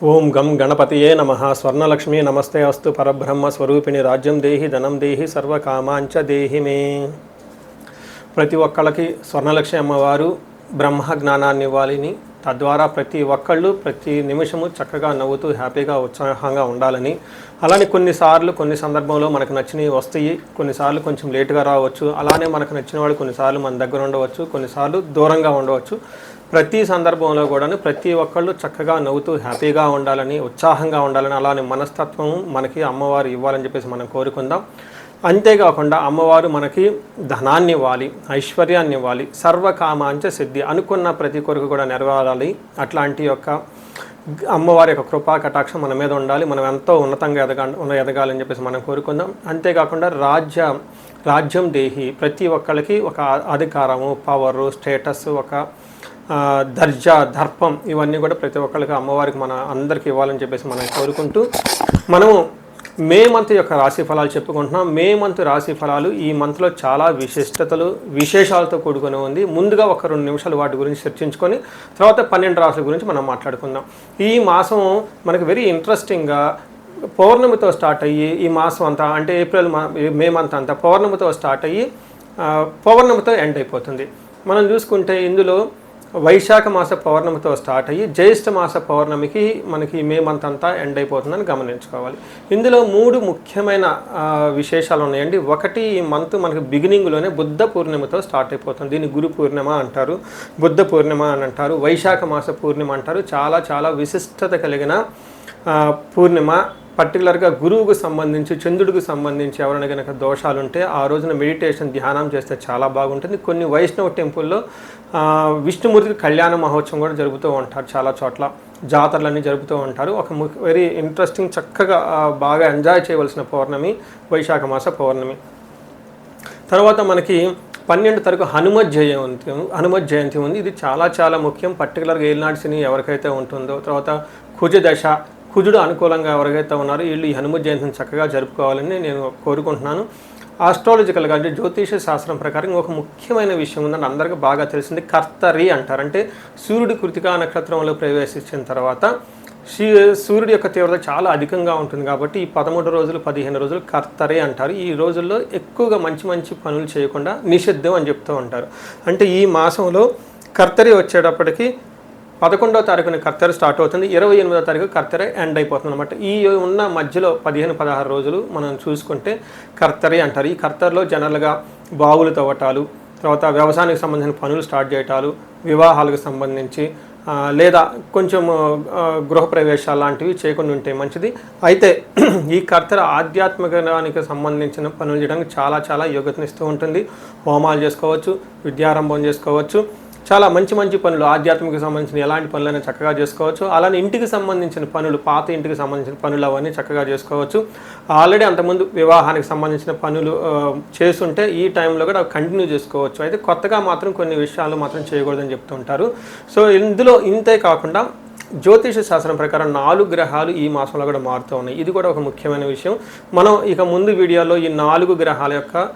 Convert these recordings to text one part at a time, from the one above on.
ఓం గం గణపతియే నమః. స్వర్ణలక్ష్మీ నమస్తే అస్తు. పరబ్రహ్మ స్వరూపిణి రాజ్యం దేహి ధనం దేహి సర్వకామాంచ దేహి మే. ప్రతి ఒక్కళ్ళకి స్వర్ణలక్ష్మి అమ్మవారు బ్రహ్మ జ్ఞానాన్ని ఇవ్వాలని, తద్వారా ప్రతి ఒక్కళ్ళు ప్రతి నిమిషము చక్కగా నవ్వుతూ హ్యాపీగా ఉత్సాహంగా ఉండాలని, అలానే కొన్ని సందర్భంలో మనకు నచ్చినవి వస్తాయి, కొన్నిసార్లు కొంచెం లేటుగా రావచ్చు. అలానే మనకు నచ్చిన వాళ్ళు కొన్నిసార్లు మన దగ్గర ఉండవచ్చు, కొన్నిసార్లు దూరంగా ఉండవచ్చు. ప్రతి సందర్భంలో కూడా ప్రతి ఒక్కళ్ళు చక్కగా నవ్వుతూ హ్యాపీగా ఉండాలని, ఉత్సాహంగా ఉండాలని, అలానే మనస్తత్వం మనకి అమ్మవారు ఇవ్వాలని చెప్పేసి మనం కోరుకుందాం. అంతేకాకుండా అమ్మవారు మనకి ధనాన్ని ఇవ్వాలి, ఐశ్వర్యాన్ని ఇవ్వాలి, సర్వకామాంచ సిద్ధి, అనుకున్న ప్రతి కొరకు కూడా నెరవేరాలి. అట్లాంటి యొక్క అమ్మవారి యొక్క కృపా కటాక్షం మన మీద ఉండాలి. మనం ఎంతో ఉన్నతంగా ఎదగాలని చెప్పేసి మనం కోరుకుందాం. అంతేకాకుండా రాజ్యం దేహి, ప్రతి ఒక్కళ్ళకి ఒక అధికారము, పవరు, స్టేటస్, ఒక దర్జా, దర్పం, ఇవన్నీ కూడా ప్రతి ఒక్కరికి అమ్మవారికి మన అందరికీ ఇవ్వాలని చెప్పేసి మనం కోరుకుంటూ మనము మే మంత్ యొక్క రాశి ఫలాలు చెప్పుకుంటున్నాం. మే మంత్ రాశి ఫలాలు ఈ మంత్లో చాలా విశేషాలతో కూడుకొని ఉంది. ముందుగా ఒక 2 నిమిషాలు వాటి గురించి చర్చించుకొని తర్వాత 12 రాశుల గురించి మనం మాట్లాడుకుందాం. ఈ మాసం మనకు వెరీ ఇంట్రెస్టింగ్గా పౌర్ణమితో స్టార్ట్ అయ్యి ఈ మాసం అంతా అంటే మే మంత్ అంతా పౌర్ణమితో స్టార్ట్ అయ్యి పౌర్ణమితో ఎండ్ అయిపోతుంది. మనం చూసుకుంటే ఇందులో వైశాఖ మాస పౌర్ణమితో స్టార్ట్ అయ్యి జ్యేష్ఠ మాస పౌర్ణమికి మనకి మే మంత్ అంతా ఎండ్ అయిపోతుందని గమనించుకోవాలి. ఇందులో 3 ముఖ్యమైన విశేషాలు ఉన్నాయండి. ఒకటి, ఈ మంత్ మనకి బిగినింగ్లోనే బుద్ధ పూర్ణిమతో స్టార్ట్ అయిపోతుంది. దీన్ని గురు పూర్ణిమ అంటారు, బుద్ధ పూర్ణిమ అని అంటారు, వైశాఖ మాస పూర్ణిమ అంటారు. చాలా చాలా విశిష్టత కలిగిన పూర్ణిమ. పర్టికులర్గా గురువుకు సంబంధించి, చంద్రుడికి సంబంధించి ఎవరైనా కనుక దోషాలు ఉంటే ఆ రోజున మెడిటేషన్, ధ్యానం చేస్తే చాలా బాగుంటుంది. కొన్ని వైష్ణవ టెంపుల్లో విష్ణుమూర్తికి కళ్యాణ మహోత్సవం కూడా జరుపుతూ ఉంటారు. చాలా చోట్ల జాతరలన్నీ జరుపుతూ ఉంటారు. ఒక వెరీ ఇంట్రెస్టింగ్, చక్కగా బాగా ఎంజాయ్ చేయవలసిన పౌర్ణమి వైశాఖ మాస పౌర్ణమి. తర్వాత మనకి 12 తారీఖు హనుమత్ జయంతి ఉంది. ఇది చాలా చాలా ముఖ్యం. పర్టికులర్గా ఏలినాటి శని ఎవరికైతే ఉంటుందో, తర్వాత కుజదశ, కుజుడు అనుకూలంగా ఎవరికైతే ఉన్నారో వీళ్ళు ఈ హనుమత్ జయంతిని చక్కగా జరుపుకోవాలని నేను కోరుకుంటున్నాను. ఆస్ట్రాలజికల్గా అంటే జ్యోతిష శాస్త్రం ప్రకారం ఒక ముఖ్యమైన విషయం ఉందని అందరికీ బాగా తెలిసింది, కర్తరి అంటారు. అంటే సూర్యుడి కృతికా నక్షత్రంలో ప్రవేశించిన తర్వాత సూర్యుడి యొక్క తీవ్రత చాలా అధికంగా ఉంటుంది కాబట్టి ఈ 13 రోజులు 15 రోజులు కర్తరి అంటారు. ఈ రోజుల్లో ఎక్కువగా మంచి మంచి పనులు చేయకుండా నిషిద్ధం అని చెప్తూ ఉంటారు. అంటే ఈ మాసంలో కర్తరి వచ్చేటప్పటికి 11వ తారీఖున కర్తరి స్టార్ట్ అవుతుంది, 28వ తారీఖు కర్తరి ఎండ్ అయిపోతుంది అనమాట. ఈ ఉన్న మధ్యలో 15-16 రోజులు మనం చూసుకుంటే కర్తరి అంటారు. ఈ కర్తరిలో జనరల్గా బావులు తవ్వటాలు, తర్వాత వ్యవసాయానికి సంబంధించిన పనులు స్టార్ట్ చేయటాలు, వివాహాలకు సంబంధించి లేదా కొంచెం గృహప్రవేశాలు లాంటివి చేయకుండా ఉంటే మంచిది. అయితే ఈ కర్తరి ఆధ్యాత్మికానికి సంబంధించిన పనులు చేయడానికి చాలా చాలా యోగ్యతనిస్తూ ఉంటుంది. హోమాలు చేసుకోవచ్చు, విద్యారంభం చేసుకోవచ్చు, చాలా మంచి మంచి పనులు, ఆధ్యాత్మిక సంబంధించిన ఎలాంటి పనులైనా చక్కగా చేసుకోవచ్చు. అలానే ఇంటికి సంబంధించిన పనులు, పాత ఇంటికి సంబంధించిన పనులు అవన్నీ చక్కగా చేసుకోవచ్చు. ఆల్రెడీ అంతకుముందు వివాహానికి సంబంధించిన పనులు చేస్తుంటే ఈ టైంలో కూడా కంటిన్యూ చేసుకోవచ్చు. అయితే కొత్తగా మాత్రం కొన్ని విషయాలు మాత్రం చేయకూడదని చెప్తుంటారు. సో ఇందులో ఇంతే కాకుండా జ్యోతిష శాస్త్రం ప్రకారం 4 గ్రహాలు ఈ మాసంలో కూడా మారుతూ ఉన్నాయి. ఇది కూడా ఒక ముఖ్యమైన విషయం. మనం ఇక ముందు వీడియోలో ఈ 4 గ్రహాల యొక్క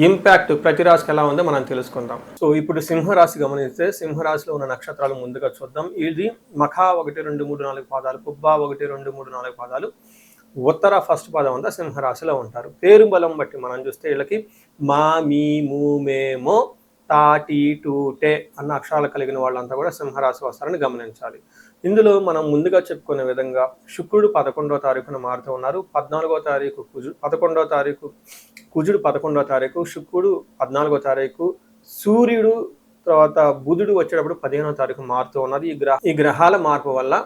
ఇంపాక్ట్ ప్రతి రాశికి ఎలా ఉందో మనం తెలుసుకుందాం. సో ఇప్పుడు సింహరాశి గమనిస్తే, సింహరాశిలో ఉన్న నక్షత్రాలు ముందుగా చూద్దాం. ఇది మఖా 1, 2, 3, 4 పాదాలు, పుబ్బా 1, 2, 3, 4 పాదాలు, ఉత్తర ఫస్ట్ పాదం అంతా సింహరాశిలో ఉంటారు. పేరు బలం బట్టి మనం చూస్తే వీళ్ళకి మా, మీ, ము, మే, మో, తా, టీ, టూ, టే అన్న అక్షరాలు కలిగిన వాళ్ళంతా కూడా సింహరాశి వస్తారని గమనించాలి. ఇందులో మనం ముందుగా చెప్పుకునే విధంగా శుక్రుడు 11వ తారీఖున మారుతూ ఉన్నారు. 14వ తారీఖు కుజుడు, 11వ తారీఖు కుజుడు, 11వ తారీఖు శుక్రుడు, 14వ తారీఖు సూర్యుడు, తర్వాత బుధుడు వచ్చేటప్పుడు 15వ తారీఖు మారుతూ ఉన్నారు. ఈ గ్రహాల మార్పు వల్ల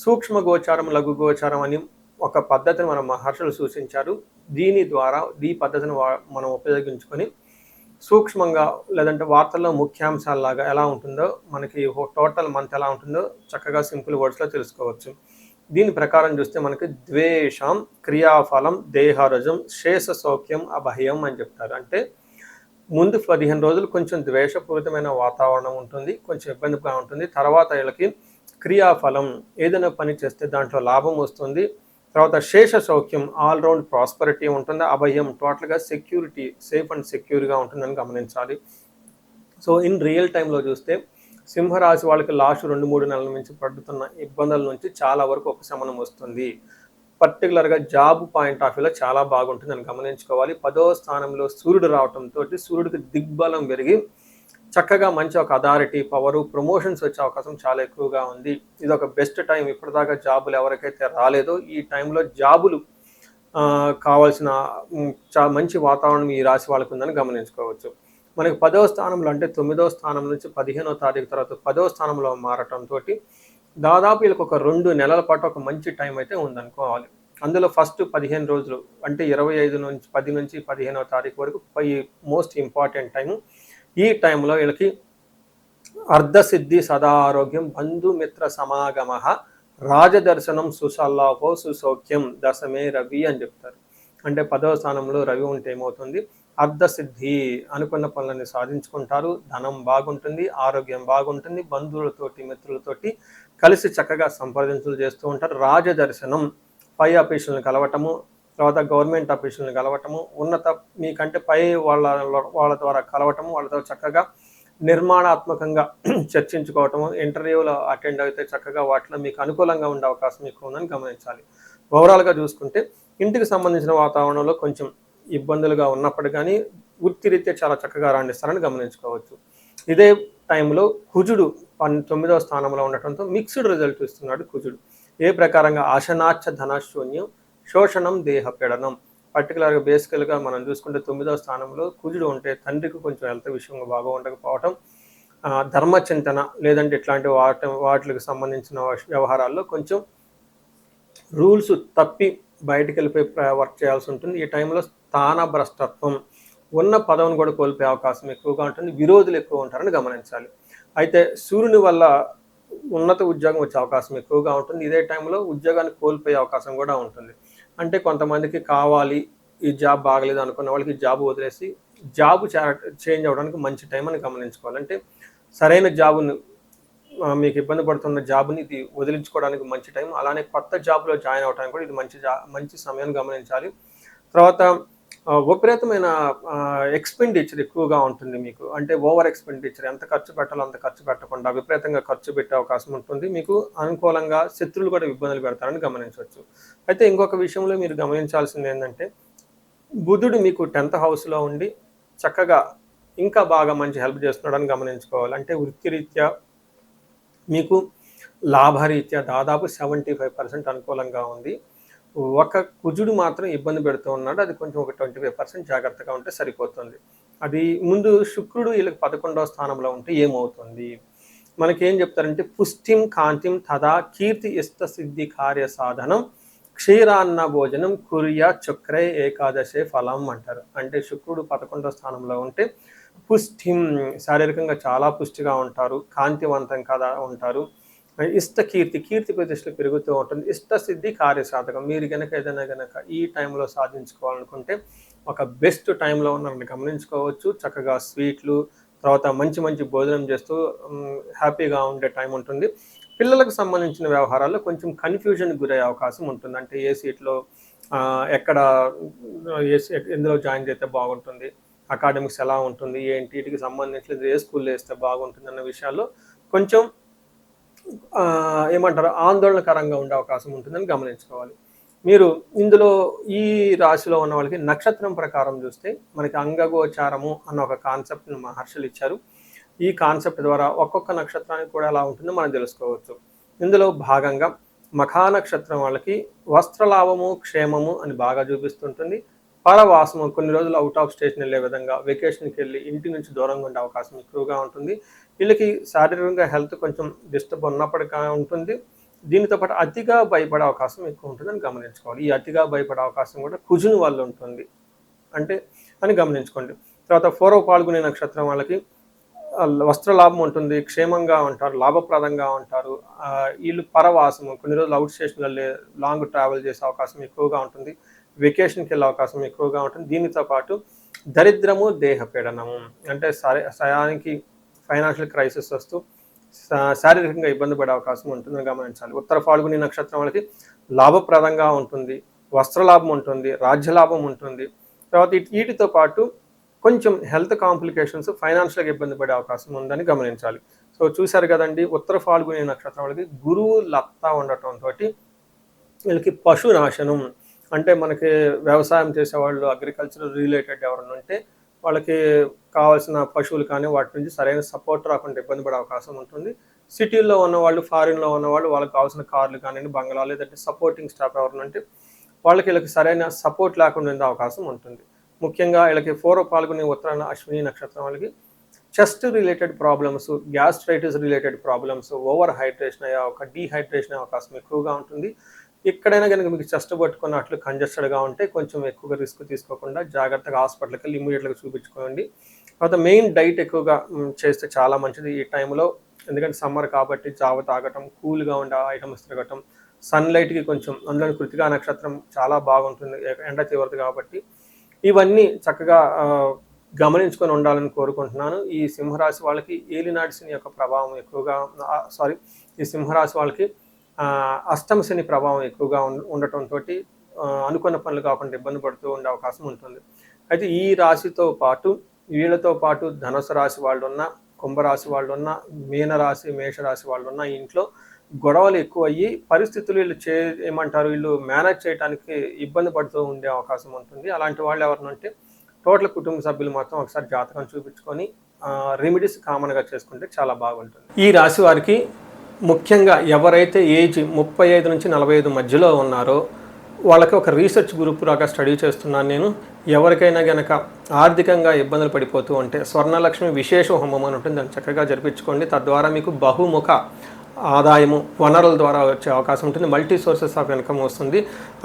సూక్ష్మ గోచారం, లఘు గోచారం అని ఒక పద్ధతిని మన మహర్షులు సూచించారు. దీని ద్వారా ఈ పద్ధతిని మనం ఉపయోగించుకొని సూక్ష్మంగా, లేదంటే వార్తల్లో ముఖ్యాంశాలలాగా ఎలా ఉంటుందో, మనకి టోటల్ మంత్ ఎలా ఉంటుందో చక్కగా సింపుల్ వర్డ్స్లో తెలుసుకోవచ్చు. దీని ప్రకారం చూస్తే మనకి ద్వేషం, క్రియాఫలం, దేహరజం, శేష సౌఖ్యం, అభయం అని చెప్తారు. అంటే ముందు 15 రోజులు కొంచెం ద్వేషపూరితమైన వాతావరణం ఉంటుంది, కొంచెం ఇబ్బందిగా ఉంటుంది. తర్వాత వీళ్ళకి క్రియాఫలం, ఏదైనా పని చేస్తే దాంట్లో లాభం వస్తుంది. తర్వాత శేష సౌఖ్యం, ఆల్రౌండ్ ప్రాస్పరిటీ ఉంటుంది. అభయం, టోటల్గా సెక్యూరిటీ, సేఫ్ అండ్ సెక్యూర్గా ఉంటుందని గమనించాలి. సో ఇన్ రియల్ టైంలో చూస్తే సింహరాశి వాళ్ళకి లాస్ట్ 2-3 నెలల నుంచి పడుతున్న ఇబ్బందుల నుంచి చాలా వరకు ఉపశమనం వస్తుంది. పర్టికులర్‌గా జాబ్ పాయింట్ ఆఫ్ వ్యూలో చాలా బాగుంటుందని గమనించుకోవాలి. 10వ స్థానంలో సూర్యుడు రావటంతోటి సూర్యుడికి దిగ్బలం పెరిగి చక్కగా మంచి ఒక అథారిటీ, పవరు, ప్రమోషన్స్ వచ్చే అవకాశం చాలా ఎక్కువగా ఉంది. ఇదొక బెస్ట్ టైం. ఇప్పటిదాకా జాబులు ఎవరికైతే రాలేదో ఈ టైంలో జాబులు కావాల్సిన మంచి వాతావరణం ఈ రాశి వాళ్ళకు ఉందని గమనించుకోవచ్చు. మనకి 10వ స్థానంలో అంటే 9వ స్థానం నుంచి 15వ తారీఖు తర్వాత 10వ స్థానంలో మారటంతోటి దాదాపు వీళ్ళకి ఒక 2 నెలల పాటు ఒక మంచి టైం అయితే ఉందనుకోవాలి. అందులో ఫస్ట్ 15 రోజులు అంటే 10 నుంచి 15వ తారీఖు వరకు మోస్ట్ ఇంపార్టెంట్ టైము. ఈ టైంలో వీళ్ళకి అర్ధసిద్ధి సదా ఆరోగ్యం బంధుమిత్ర సమాగమ రాజదర్శనం సుసల్లాపో సుసౌఖ్యం దశమే రవి అని చెప్తారు. అంటే 10వ స్థానంలో రవి ఉంటే ఏమవుతుంది, అర్ధసిద్ధి, అనుకున్న పనులని సాధించుకుంటారు, ధనం బాగుంటుంది, ఆరోగ్యం బాగుంటుంది, బంధువులతోటి మిత్రులతోటి కలిసి చక్కగా సంప్రదింపులు చేస్తూ ఉంటారు. రాజదర్శనం, పై ఆఫీసులను కలవటము, తర్వాత గవర్నమెంట్ ఆఫీసులను కలవటము, మీకంటే పై వాళ్ళ ద్వారా కలవటము, వాళ్ళతో చక్కగా నిర్మాణాత్మకంగా చర్చించుకోవటము, ఇంటర్వ్యూలో అటెండ్ అయితే చక్కగా వాటిలో మీకు అనుకూలంగా ఉండే అవకాశం ఎక్కువ ఉందని గమనించాలి. ఓవరాల్గా చూసుకుంటే ఇంటికి సంబంధించిన వాతావరణంలో కొంచెం ఇబ్బందులుగా ఉన్నప్పటికీ కానీ వృత్తిరీత్యా చాలా చక్కగా రాణిస్తారని గమనించుకోవచ్చు. ఇదే టైంలో కుజుడు 9వ స్థానంలో ఉండటంతో మిక్స్డ్ రిజల్ట్ ఇస్తున్నాడు కుజుడు. ఏ ప్రకారంగా ఆశనాచ్చ ధనశూన్యం, శోషణం, దేహపీడనం. పర్టికులర్గా బేసికల్గా మనం చూసుకుంటే 9వ స్థానంలో కుజుడు ఉంటే తండ్రికి కొంచెం హెల్త్ విషయంగా బాగా ఉండకపోవటం, ధర్మచింతన లేదంటే ఇట్లాంటి వాటికి సంబంధించిన వ్యవహారాల్లో కొంచెం రూల్స్ తప్పి బయటికి వెళ్ళిపోయి వర్క్ చేయాల్సి ఉంటుంది. ఈ టైంలో స్థానభ్రష్టత్వం, ఉన్న పదవిని కూడా కోల్పోయే అవకాశం ఎక్కువగా ఉంటుంది, విరోధులు ఎక్కువ ఉంటారని గమనించాలి. అయితే సూర్యుని వల్ల ఉన్నత ఉద్యోగం వచ్చే అవకాశం ఎక్కువగా ఉంటుంది. ఇదే టైంలో ఉద్యోగాన్ని కోల్పోయే అవకాశం కూడా ఉంటుంది. అంటే కొంతమందికి కావాలి, ఈ జాబ్ బాగలేదు అనుకున్న వాళ్ళకి జాబ్ వదిలేసి జాబ్ చేంజ్ అవ్వడానికి మంచి టైం అని గమనించుకోవాలి. అంటే సరైన జాబును, మీకు ఇబ్బంది పడుతున్న జాబ్ని ఇది వదిలించుకోవడానికి మంచి టైం. అలానే కొత్త జాబ్లో జాయిన్ అవ్వడానికి కూడా ఇది మంచి సమయాన్ని గమనించాలి. తర్వాత విపరీతమైన ఎక్స్పెండిచర్ ఎక్కువగా ఉంటుంది మీకు. అంటే ఓవర్ ఎక్స్పెండిచర్, ఎంత ఖర్చు పెట్టాలో అంత ఖర్చు పెట్టకుండా విపరీతంగా ఖర్చు పెట్టే అవకాశం ఉంటుంది. మీకు అనుకూలంగా శత్రువులు కూడా ఇబ్బందులు పెడతారని గమనించవచ్చు. అయితే ఇంకొక విషయంలో మీరు గమనించాల్సింది ఏంటంటే బుధుడు మీకు 10th హౌస్లో ఉండి చక్కగా ఇంకా బాగా మంచి హెల్ప్ చేస్తున్నాడని గమనించుకోవాలి. అంటే వృత్తిరీత్యా మీకు లాభరీత్యా దాదాపు 75% అనుకూలంగా ఉంది. ఒక కుజుడు మాత్రం ఇబ్బంది పెడుతూ ఉన్నాడు. అది కొంచెం ఒక 25% జాగ్రత్తగా ఉంటే సరిపోతుంది. అది ముందు శుక్రుడు వీళ్ళకి 11వ స్థానంలో ఉంటే ఏమవుతుంది, మనకేం చెప్తారంటే పుష్టిం కాంతిం తదా కీర్తి ఇష్ట సిద్ధి కార్య సాధనం క్షీరాన్న భోజనం కుర్య చక్రే ఏకాదశే ఫలం అంటారు. అంటే శుక్రుడు 11వ స్థానంలో ఉంటే పుష్టిం, శారీరకంగా చాలా పుష్టిగా ఉంటారు, కాంతివంతం కదా ఉంటారు, కీర్తి ప్రతిష్టలు పెరుగుతూ ఉంటుంది, ఇష్టసిద్ధి కార్యసాధకం. మీరు ఏదైనా ఈ టైంలో సాధించుకోవాలనుకుంటే ఒక బెస్ట్ టైంలో ఉన్నారని గమనించుకోవచ్చు. చక్కగా స్వీట్లు, తర్వాత మంచి భోజనం చేస్తూ హ్యాపీగా ఉండే టైం ఉంటుంది. పిల్లలకు సంబంధించిన వ్యవహారాల్లో కొంచెం కన్ఫ్యూజన్కి గురయ్యే అవకాశం ఉంటుంది. అంటే ఏ సీట్లో ఎందులో జాయిన్ చేస్తే బాగుంటుంది, అకాడమిక్స్ ఎలా ఉంటుంది, ఏంటి, వీటికి సంబంధించిన ఏ స్కూల్లో వేస్తే బాగుంటుంది అన్న విషయాల్లో కొంచెం ఆందోళనకరంగా ఉండే అవకాశం ఉంటుందని గమనించుకోవాలి. మీరు ఇందులో ఈ రాశిలో ఉన్న వాళ్ళకి నక్షత్రం ప్రకారం చూస్తే మనకి అంగగోచారము అన్న ఒక కాన్సెప్ట్ని మహర్షులు ఇచ్చారు. ఈ కాన్సెప్ట్ ద్వారా ఒక్కొక్క నక్షత్రానికి కూడా ఎలా ఉంటుందో మనం తెలుసుకోవచ్చు. ఇందులో భాగంగా మఖా నక్షత్రం వాళ్ళకి వస్త్రలాభము, క్షేమము అని బాగా చూపిస్తుంటుంది. పరవాసము, కొన్ని రోజులు అవుట్ ఆఫ్ స్టేషన్ వెళ్ళే విధంగా వెకేషన్కి వెళ్ళి ఇంటి నుంచి దూరంగా ఉండే అవకాశం ఎక్కువగా ఉంటుంది. వీళ్ళకి శారీరకంగా హెల్త్ కొంచెం డిస్టర్బ్ ఉన్నప్పటికీ ఉంటుంది. దీనితో పాటు అతిగా భయపడే అవకాశం ఎక్కువ ఉంటుందని గమనించుకోవాలి. ఈ అతిగా భయపడే అవకాశం కూడా కుజుని వల్ల ఉంటుంది అని గమనించుకోండి. తర్వాత పూర్వ పాల్గొనే నక్షత్రం వాళ్ళకి వస్త్రలాభం ఉంటుంది, క్షేమంగా ఉంటారు, లాభప్రదంగా ఉంటారు. వీళ్ళు పరవాసము, కొన్ని రోజులు అవుట్ స్టేషన్ వెళ్ళే లాంగ్ ట్రావెల్ చేసే అవకాశం ఎక్కువగా ఉంటుంది, వెకేషన్కి వెళ్ళే అవకాశం ఎక్కువగా ఉంటుంది. దీనితో పాటు దరిద్రము, దేహపీడనము, అంటే సయానికి ఫైనాన్షియల్ క్రైసిస్ వస్తూ శారీరకంగా ఇబ్బంది పడే అవకాశం ఉంటుందని గమనించాలి. ఉత్తర ఫాల్గుని నక్షత్రం వాళ్ళకి లాభప్రదంగా ఉంటుంది, వస్త్రలాభం ఉంటుంది, రాజ్యలాభం ఉంటుంది. తర్వాత వీటితో పాటు కొంచెం హెల్త్ కాంప్లికేషన్స్, ఫైనాన్షియల్గా ఇబ్బంది పడే అవకాశం ఉందని గమనించాలి. సో చూశారు కదండి, ఉత్తర ఫాల్గుని నక్షత్రం వాళ్ళకి గురువు లత్తా ఉండటంతో వీళ్ళకి పశునాశనం, అంటే మనకి వ్యవసాయం చేసేవాళ్ళు అగ్రికల్చర్ రిలేటెడ్ ఎవరైనా ఉంటే వాళ్ళకి కావాల్సిన పశువులు కానీ వాటి నుంచి సరైన సపోర్ట్ రాకుండా ఇబ్బంది పడే అవకాశం ఉంటుంది. సిటీల్లో ఉన్నవాళ్ళు, ఫారిన్లో ఉన్నవాళ్ళు వాళ్ళకి కావాల్సిన కార్లు కానివ్వండి, బంగ్లాలు, లేదంటే సపోర్టింగ్ స్టాఫ్ ఎవరైనా ఉంటే వీళ్ళకి సరైన సపోర్ట్ లేకుండా ఉండే అవకాశం ఉంటుంది. ముఖ్యంగా వీళ్ళకి పూర్వ పాల్గొనే ఉత్తరాయణ అశ్విని నక్షత్రం వాళ్ళకి chest related problems, gastritis related problems, over hydration dehydration అయ్యే అవకాశం ఎక్కువగా ఉంటుంది. ఎక్కడైనా కనుక మీకు చెస్ట్ పట్టుకున్నట్లు కంజెస్టెడ్గా ఉంటే కొంచెం ఎక్కువగా రిస్క్ తీసుకోకుండా జాగ్రత్తగా హాస్పిటల్కి వెళ్ళి ఇమీడియట్గా చూపించుకోండి. తర్వాత మెయిన్ డైట్ ఎక్కువగా చేస్తే చాలా మంచిది ఈ టైంలో. ఎందుకంటే సమ్మర్ కాబట్టి జావ తాగటం, కూల్గా ఉండే ఐటమ్స్ తిరగటం, సన్లైట్కి కొంచెం, అందులో కృతికా నక్షత్రం చాలా బాగుంటుంది ఎండ తీవ్రత కాబట్టి, ఇవన్నీ చక్కగా గమనించుకొని ఉండాలని కోరుకుంటున్నాను. ఈ సింహరాశి వాళ్ళకి ఏలినాటి శని యొక్క ప్రభావం ఎక్కువగా, ఈ సింహరాశి వాళ్ళకి అష్టమ శని ప్రభావం ఎక్కువగా ఉండటంతో అనుకున్న పనులు కాకుండా ఇబ్బంది పడుతూ ఉండే అవకాశం ఉంటుంది. అయితే ఈ రాశితో పాటు వీళ్ళతో పాటు ధనుసు రాశి వాళ్ళు ఉన్న, కుంభరాశి వాళ్ళు ఉన్న, మీనరాశి, మేషరాశి వాళ్ళు ఉన్న ఇంట్లో గొడవలు ఎక్కువ అయ్యి పరిస్థితులు వీళ్ళు మేనేజ్ చేయడానికి ఇబ్బంది పడుతూ ఉండే అవకాశం ఉంటుంది. అలాంటి వాళ్ళు ఎవరినంటే టోటల్ కుటుంబ సభ్యులు మొత్తం ఒకసారి జాతకం చూపించుకొని రెమెడీస్ కామన్గా చేసుకుంటే చాలా బాగుంటుంది. ఈ రాశి వారికి ముఖ్యంగా ఎవరైతే ఏజ్ 35 నుంచి 45 మధ్యలో ఉన్నారో వాళ్ళకి ఒక రీసెర్చ్ గ్రూప్ లాగా స్టడీ చేస్తున్నాను నేను. ఎవరికైనా గనక ఆర్థికంగా ఇబ్బందులు పడిపోతూ ఉంటే స్వర్ణలక్ష్మి విశేష హోమం అని ఉంటుంది, దాన్ని చక్కగా జరిపించుకోండి. తద్వారా మీకు బహుముఖ ఆదాయము వనరుల ద్వారా వచ్చే అవకాశం ఉంటుంది. మల్టీ సోర్సెస్ ఆఫ్ ఇన్కమ్ వస్తుంది.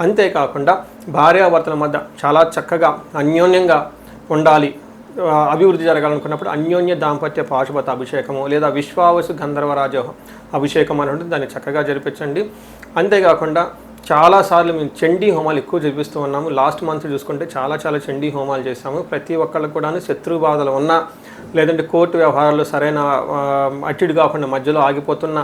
అంతేకాకుండా భార్యాభర్తల మధ్య చాలా చక్కగా అన్యోన్యంగా ఉండాలి, అభివృద్ధి జరగాలనుకున్నప్పుడు అన్యోన్య దాంపత్య పాశుపత అభిషేకము లేదా విశ్వావసు గంధర్వరాజ అభిషేకం అని ఉంటుంది, దాన్ని చక్కగా జరిపించండి. అంతేకాకుండా చాలాసార్లు మేము చండీ హోమాలు ఎక్కువ జరిపిస్తూ ఉన్నాము. లాస్ట్ మంత్ చూసుకుంటే చాలా చండీ హోమాలు చేసాము. ప్రతి ఒక్కళ్ళకు కూడా శత్రు బాధలు ఉన్నా, లేదంటే కోర్టు వ్యవహారాల్లో సరైన అట్టిడి కాకుండా మధ్యలో ఆగిపోతున్న,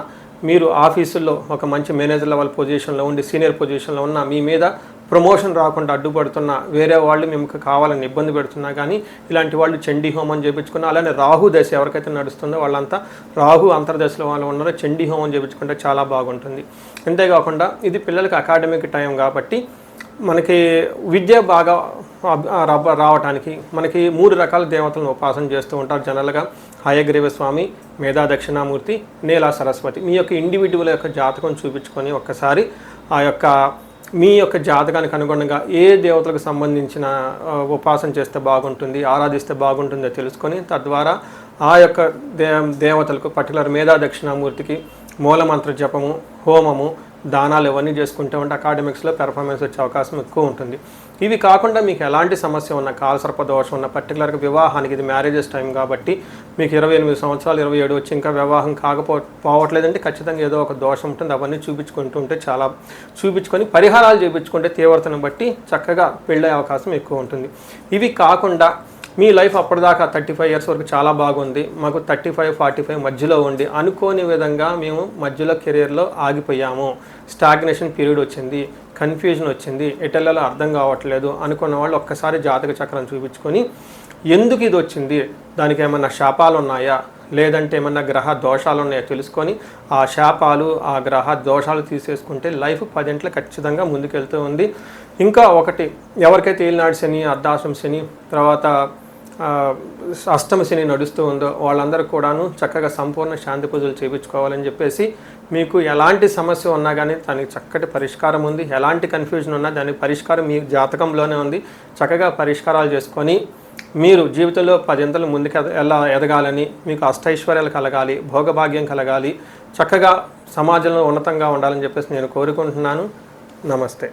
మీరు ఆఫీసుల్లో ఒక మంచి మేనేజర్ లెవెల్ పొజిషన్లో ఉండి సీనియర్ పొజిషన్లో ఉన్న, మీ మీద ప్రమోషన్ రాకుండా అడ్డుపడుతున్న వేరే వాళ్ళు మీకు కావాలని ఇబ్బంది పెడుతున్నా కానీ ఇలాంటి వాళ్ళు చండీ హోమం చేయించుకున్న, అలానే రాహు దశ ఎవరికైతే నడుస్తుందో వాళ్ళంతా రాహు అంతర్దశలో వాళ్ళు ఉన్నారో చండీ హోమం చేయించుకుంటే చాలా బాగుంటుంది. అంతేకాకుండా ఇది పిల్లలకి అకాడమిక్ టైం కాబట్టి మనకి విద్య బాగా రావడానికి మనకి 3 రకాల దేవతలను ఉపాసన చేస్తూ ఉంటారు జనరల్గా. హయగ్రీవ స్వామి, మేధా దక్షిణామూర్తి, నీలా సరస్వతి. మీ యొక్క ఇండివిజువల్ యొక్క జాతకం చూపించుకొని ఒక్కసారి ఆ యొక్క మీ యొక్క జాతకానికి అనుగుణంగా ఏ దేవతలకు సంబంధించిన ఉపాసన చేస్తే బాగుంటుంది, ఆరాధిస్తే బాగుంటుందో తెలుసుకొని తద్వారా ఆ యొక్క దేవతలకు పర్టికులర్ మేధా దక్షిణామూర్తికి మూలమంత్ర జపము, హోమము, దానాలు ఇవన్నీ చేసుకుంటే ఉంటే అకాడమిక్స్లో పెర్ఫార్మెన్స్ వచ్చే అవకాశం ఎక్కువ ఉంటుంది. ఇవి కాకుండా మీకు ఎలాంటి సమస్య ఉన్న, కాలసర్ప దోషం ఉన్న, పర్టికులర్గా వివాహానికి ఇది మ్యారేజెస్ టైం కాబట్టి మీకు 28 సంవత్సరాలు 27 వచ్చి ఇంకా వివాహం పోవట్లేదంటే ఖచ్చితంగా ఏదో ఒక దోషం ఉంటుంది. అవన్నీ చూపించుకొని పరిహారాలు చేయించుకుంటే తీవ్రతను బట్టి చక్కగా పెళ్ళే అవకాశం ఎక్కువ ఉంటుంది. ఇవి కాకుండా మీ లైఫ్ అప్పటిదాకా 35 ఇయర్స్ వరకు చాలా బాగుంది, మాకు 35-45 మధ్యలో ఉండి అనుకోని విధంగా మేము మధ్యలో కెరీర్లో ఆగిపోయాము, స్టాగ్నేషన్ పీరియడ్ వచ్చింది, కన్ఫ్యూజన్ వచ్చింది, ఎటెల్లలో అర్థం కావట్లేదు అనుకున్న వాళ్ళు ఒక్కసారి జాతక చక్రం చూపించుకొని ఎందుకు ఇది వచ్చింది, దానికి ఏమన్నా శాపాలు ఉన్నాయా, లేదంటే ఏమన్నా గ్రహ దోషాలు ఉన్నాయో తెలుసుకొని ఆ శాపాలు, ఆ గ్రహ దోషాలు తీసేసుకుంటే లైఫ్ 10 ఇంట్లో ఖచ్చితంగా ముందుకెళ్తూ ఉంది. ఇంకా ఒకటి, ఎవరికైతే ఏలినాడు శని, అర్ధాశ్రమ శని, తర్వాత అష్టమ శని నడుస్తూ ఉందో వాళ్ళందరూ కూడాను చక్కగా సంపూర్ణ శాంతి పూజలు చేయించుకోవాలని చెప్పేసి, మీకు ఎలాంటి సమస్య ఉన్నా కానీ దానికి చక్కటి పరిష్కారం ఉంది. ఎలాంటి కన్ఫ్యూజన్ ఉన్నా దానికి పరిష్కారం మీ జాతకంలోనే ఉంది. చక్కగా పరిష్కారాలు చేసుకొని మీరు జీవితంలో 10 ఇంతలు ముందుకు ఎదగాలని, మీకు అష్టైశ్వర్యాలు కలగాలి, భోగభాగ్యం కలగాలి, చక్కగా సమాజంలో ఉన్నతంగా ఉండాలని చెప్పేసి నేను కోరుకుంటున్నాను. నమస్తే.